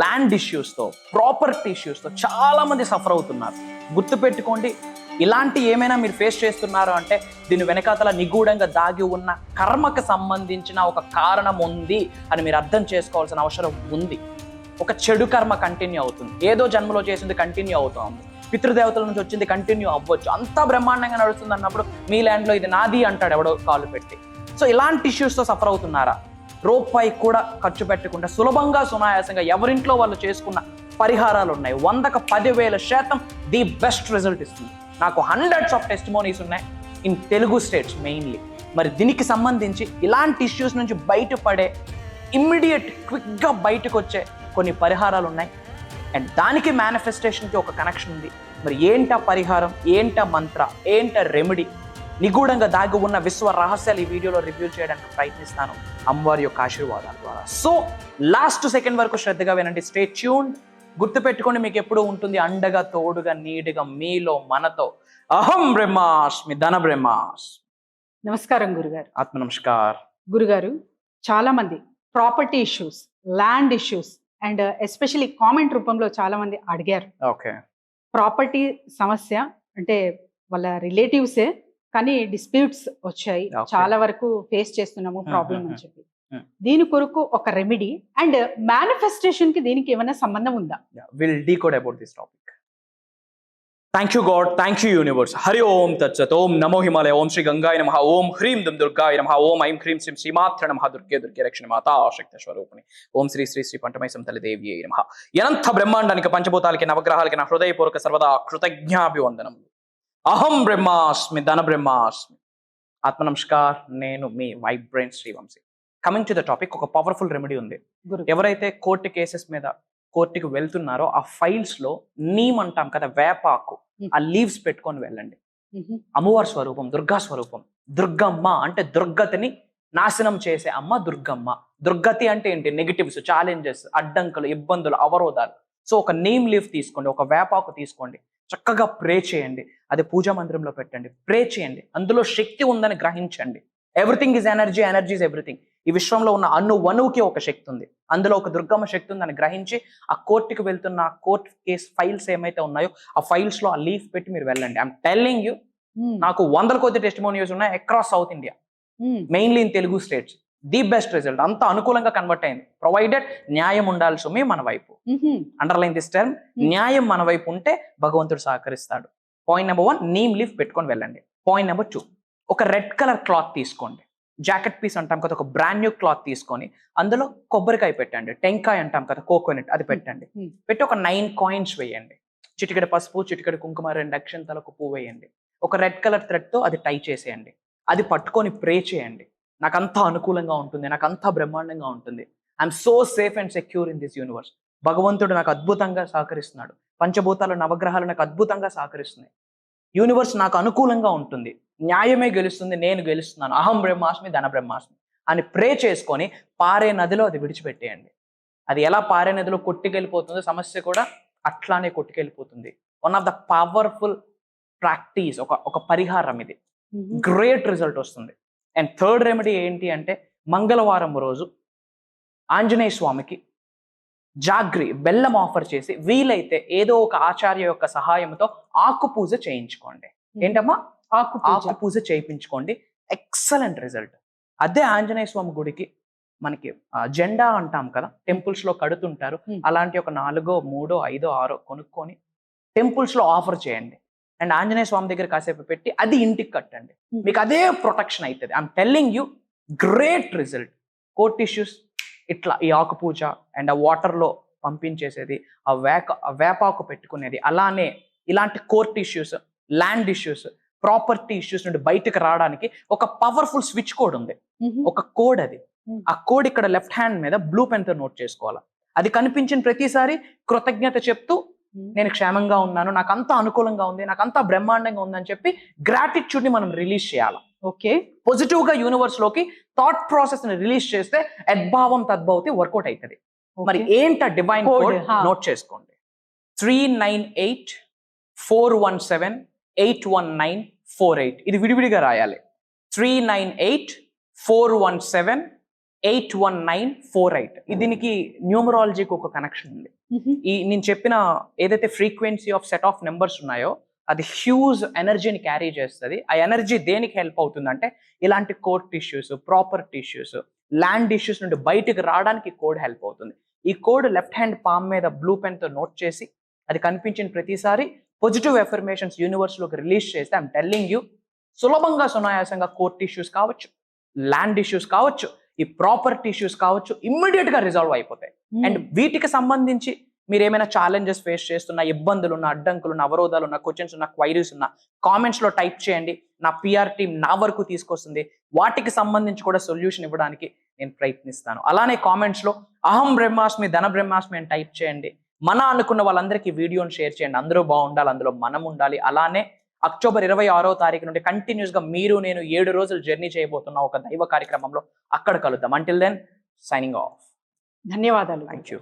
Land ఇష్యూస్తో, property ఇష్యూస్తో చాలామంది suffer అవుతున్నారు. గుర్తుపెట్టుకోండి, ఇలాంటి ఏమైనా మీరు ఫేస్ చేస్తున్నారు అంటే దీని వెనకాతల నిగూఢంగా దాగి ఉన్న కర్మకు సంబంధించిన ఒక కారణం ఉంది అని మీరు అర్థం చేసుకోవాల్సిన అవసరం ఉంది. ఒక చెడు కర్మ కంటిన్యూ అవుతుంది, ఏదో జన్మలో చేసింది కంటిన్యూ అవుతుంది, పితృదేవతల నుంచి వచ్చింది కంటిన్యూ అవ్వచ్చు, అంతా బ్రహ్మాండంగా నడుస్తుంది అన్నప్పుడు మీ ల్యాండ్లో ఇది నాది అంటాడు ఎవడో కాలు పెట్టి. సో ఇలాంటి ఇష్యూస్తో సఫర్ అవుతున్నారా? రూపాయి కూడా ఖర్చు పెట్టకుండా సులభంగా సునాయాసంగా ఎవరింట్లో వాళ్ళు చేసుకున్న పరిహారాలు ఉన్నాయి. 100కి 10,000% ది బెస్ట్ రిజల్ట్ ఇస్తుంది. నాకు హండ్రెడ్స్ ఆఫ్ టెస్టిమోనీస్ ఉన్నాయి ఇన్ తెలుగు స్టేట్స్ మెయిన్లీ. మరి దీనికి సంబంధించి ఇలాంటి ఇష్యూస్ నుంచి బయటపడే ఇమ్మీడియట్ క్విక్గా బయటకు వచ్చే కొన్ని పరిహారాలు ఉన్నాయి. అండ్ దానికి మేనిఫెస్టేషన్కి ఒక కనెక్షన్ ఉంది. మరి ఏంట పరిహారం, ఏంట మంత్ర, ఏంట రెమెడీ, నిగూఢంగా దాగి ఉన్న విశ్వ రహస్యాలు ఈ వీడియోలో రివ్యూ చేయడానికి ప్రయత్నిస్తాను అమ్మవారి యొక్క ఆశీర్వాదాల ద్వారా. సో లాస్ట్ సెకండ్ వరకు శ్రద్ధగా వినండి, స్టే ట్యూన్డ్. గుర్తుపెట్టుకోండి, మీకు ఎప్పుడూ ఉంటుంది అండగా, తోడుగా, నీడుగా మీలో మనతో అహం బ్రహ్మాస్మి, ధన బ్రహ్మాస్మి. నమస్కారం గురుగారు. ఆత్మ నమస్కార్. గురుగారు, చాలా మంది property issues, land issues and especially comment రూపంలో చాలా మంది అడిగారు. ఓకే, ప్రాపర్టీ సమస్య అంటే వాళ్ళ రిలేటివ్సే కానీ డిస్ప్యూట్స్ వచ్చాయి, చాలా వరకు ఫేస్ చేస్తున్నాము ప్రాబ్లం అని చెప్పి. దీని కొరకు ఒక రెమెడీ అండ్ మేనిఫెస్టేషన్ కి దీనికి ఏమైనా సంబంధం ఉందా? Will decode about this topic. Thank you God, thank you universe. Hari Om తత్సత్. ఓం నమో హిమాలయ, ఓం శ్రీ గంగాయ నమః, ఓం హ్రీం దుమ్ దుర్గాయ నమః, ఓం ఐం హ్రీం శ్రీం శ్రీమాత్ర నమః, దుర్గే దుర్గే రక్షణ మాతా శక్తి స్వరూపిణి, ఓం శ్రీ శ్రీ శ్రీ పంటమై సంతలి దేవి నమః. అనంత బ్రహ్మాండానికి, పంచభూతాలకి, నవగ్రహాలకి నా హృదయపూర్వక సర్వదా కృతజ్ఞాభివందనములు. అహం బ్రహ్మాస్మి, ధన బ్రహ్మాస్మి. ఆత్మ నమస్కార్. నేను మీ vibrant Srivamshi. Coming to the topic, ఒక పవర్ఫుల్ రెమెడీ ఉంది. ఎవరైతే కోర్టు కేసెస్ మీద కోర్టుకి వెళ్తున్నారో ఆ ఫైల్స్ లో నీమ్ అంటాం కదా, వేపాకు, ఆ లీవ్స్ పెట్టుకొని వెళ్ళండి. అమ్మవారి స్వరూపం, దుర్గా స్వరూపం. దుర్గమ్మ అంటే దుర్గతిని నాశనం చేసే అమ్మ దుర్గమ్మ. దుర్గతి అంటే ఏంటి? నెగిటివ్స్, ఛాలెంజెస్, అడ్డంకులు, ఇబ్బందులు, అవరోధాలు. సో ఒక నీమ్ లీఫ్ తీసుకోండి, ఒక వేపాకు తీసుకోండి, చక్కగా ప్రే చేయండి, అది పూజా మందిరంలో పెట్టండి, ప్రే చేయండి. అందులో శక్తి ఉందని గ్రహించండి. Everything is energy, energy is everything. ఈ విశ్వంలో ఉన్న అణువుకి ఒక శక్తి ఉంది, అందులో ఒక దుర్గమ్మ శక్తి ఉందని గ్రహించి ఆ కోర్టుకి వెళ్తున్న ఆ కోర్ట్ కేస్ ఫైల్స్ ఏమైతే ఉన్నాయో ఆ ఫైల్స్ లో ఆ లీఫ్ పెట్టి మీరు వెళ్ళండి. ఐఎమ్ టెల్లింగ్ యూ, నాకు 100 కొద్ది టెస్టిమోనియల్స్ ఉన్నాయి across south India, mainly in Telugu states. The best result, అంత అనుకూలంగా కన్వర్ట్ అయింది. ప్రొవైడెడ్ న్యాయం ఉండాలి సుమి మన వైపు. అండర్లైన్ దిస్ టర్మ్, న్యాయం మన వైపు ఉంటే భగవంతుడు సహకరిస్తాడు. పాయింట్ నెంబర్ 1, నీమ్ లీఫ్ పెట్టుకొని వెళ్ళండి. పాయింట్ నెంబర్ 2, ఒక రెడ్ కలర్ క్లాత్ తీసుకోండి, జాకెట్ పీస్ అంటాం కదా, ఒక బ్రాండ్ న్యూ క్లాత్ తీసుకొని అందులో కొబ్బరికాయ పెట్టండి, టెంకాయ అంటాం కదా, కోకోనట్, అది పెట్టండి. పెట్టి ఒక 9 కాయిన్స్ వేయండి, చిటికెడ పసుపు, చిటికెడ కుంకుమ, 2 అక్షంతలకు పువ్వు వేయండి. ఒక రెడ్ కలర్ థ్రెడ్ తో అది టై చేసేయండి. అది పట్టుకొని ప్రే చేయండి. నాకంతా అనుకూలంగా ఉంటుంది, నాకంతా బ్రహ్మాండంగా ఉంటుంది, I'm so safe and secure in this universe. భగవంతుడు నాకు అద్భుతంగా సహకరిస్తున్నాడు, పంచభూతాలు, నవగ్రహాలు నాకు అద్భుతంగా సహకరిస్తున్నాయి, యూనివర్స్ నాకు అనుకూలంగా ఉంటుంది, న్యాయమే గెలుస్తుంది, నేను గెలుస్తున్నాను, అహం బ్రహ్మాస్మి, ధన బ్రహ్మాస్మి అని ప్రే చేసుకొని పారే నదిలో అది విడిచిపెట్టేయండి. అది ఎలా పారే నదిలో కొట్టుకెళ్ళిపోతుందో సమస్య కూడా అట్లానే కొట్టుకెళ్ళిపోతుంది. One of the powerful practice, ఒక పరిహారం ఇది. గ్రేట్ రిజల్ట్ వస్తుంది. అండ్ థర్డ్ రెమెడీ ఏంటి అంటే, మంగళవారం రోజు ఆంజనేయ స్వామికి జాగ్రి, బెల్లం ఆఫర్ చేసి వీలైతే ఏదో ఒక ఆచార్య యొక్క సహాయంతో ఆకు పూజ చేయించుకోండి. ఏంటమ్మా? ఆకు పూజ చేయించుకోండి. Excellent result. అదే ఆంజనేయ స్వామి గుడికి మనకి జెండా అంటాం కదా, టెంపుల్స్ లో కడుతుంటారు, అలాంటి ఒక 4, 3, 5, 6 కొనుక్కొని టెంపుల్స్ లో ఆఫర్ చేయండి. అండ్ ఆంజనేయ స్వామి దగ్గర కాసేపు పెట్టి అది ఇంటికి కట్టండి, మీకు అదే ప్రొటెక్షన్ అవుతుంది. I'm telling you, great result. Court issues ఇట్లా ఈ ఆకు పూజ అండ్ ఆ వాటర్లో పంపించేసేది, ఆ వేపాకు పెట్టుకునేది, అలానే ఇలాంటి court issues, land issues, property issues నుండి బయటకు రావడానికి ఒక పవర్ఫుల్ స్విచ్ కోడ్ ఉంది, ఒక కోడ్. అది ఆ కోడ్ ఇక్కడ లెఫ్ట్ హ్యాండ్ మీద బ్లూ పెన్ తో నోట్ చేసుకోవాలి. అది కనిపించిన ప్రతిసారి కృతజ్ఞత చెప్తూ, నేను క్షేమంగా ఉన్నాను, నాకు అంతా అనుకూలంగా ఉంది, నాకు అంతా బ్రహ్మాండంగా ఉందని చెప్పి గ్రాటిట్యూడ్ ని మనం రిలీజ్ చేయాలి. ఓకే, పాజిటివ్ గా యూనివర్స్ లోకి థాట్ ప్రాసెస్ ని రిలీజ్ చేస్తే యద్భావం తద్భవతి వర్కౌట్ అవుతుంది. మరి ఏంట డివైన్ కోడ్? నోట్ చేసుకోండి. 398-417-81948. ఇది విడివిడిగా రాయాలి. 398-417 8194 దీనికి న్యూమరాలజీకి ఒక కనెక్షన్ ఉంది. నేను చెప్పిన ఏదైతే frequency of set of numbers ఉన్నాయో అది హ్యూజ్ ఎనర్జీని క్యారీ చేస్తుంది. ఆ ఎనర్జీ దేనికి హెల్ప్ అవుతుందంటే ఇలాంటి court issues, property issues, land issues నుండి బయటకు రావడానికి కోడ్ హెల్ప్ అవుతుంది. ఈ కోడ్ లెఫ్ట్ హ్యాండ్ పామ్ మీద బ్లూ పెన్ తో నోట్ చేసి అది కనిపించిన ప్రతిసారి పాజిటివ్ ఎఫర్మేషన్స్ యూనివర్స్ లోకి రిలీజ్ చేస్తే ఐఎమ్ టెల్లింగ్ యూ సులభంగా సునాయాసంగా కోర్ట్ ఇష్యూస్ కావచ్చు, ల్యాండ్ ఇష్యూస్ కావచ్చు, ఈ ప్రాపర్టీ ఇష్యూస్ కావచ్చు, ఇమ్మీడియట్ గా రిజాల్వ్ అయిపోతాయి. అండ్ వీటికి సంబంధించి మీరు ఏమైనా ఛాలెంజెస్ ఫేస్ చేస్తున్నా, ఇబ్బందులు ఉన్న, అడ్డంకులు ఉన్న, అవరోధాలు ఉన్న, క్వశ్చన్స్ ఉన్న, క్వైరీస్ ఉన్న కామెంట్స్ లో టైప్ చేయండి. నా పిఆర్ టీం నా వరకు తీసుకొస్తుంది. వాటికి సంబంధించి కూడా సొల్యూషన్ ఇవ్వడానికి నేను ప్రయత్నిస్తాను. అలానే కామెంట్స్ లో అహం బ్రహ్మాస్మి, ధన బ్రహ్మాస్మి అని టైప్ చేయండి. మన అనుకున్న వాళ్ళందరికీ వీడియోని షేర్ చేయండి. అందరూ బాగుండాలి, అందులో మనం ఉండాలి. అలానే అక్టోబర్ 26వ తారీఖు నుండి కంటిన్యూస్ గా మీరు నేను 7 రోజులు జర్నీ చేయబోతున్న ఒక దైవ కార్యక్రమంలో అక్కడ కలుద్దాం. Until then signing off. ధన్యవాదాలు. Thank you.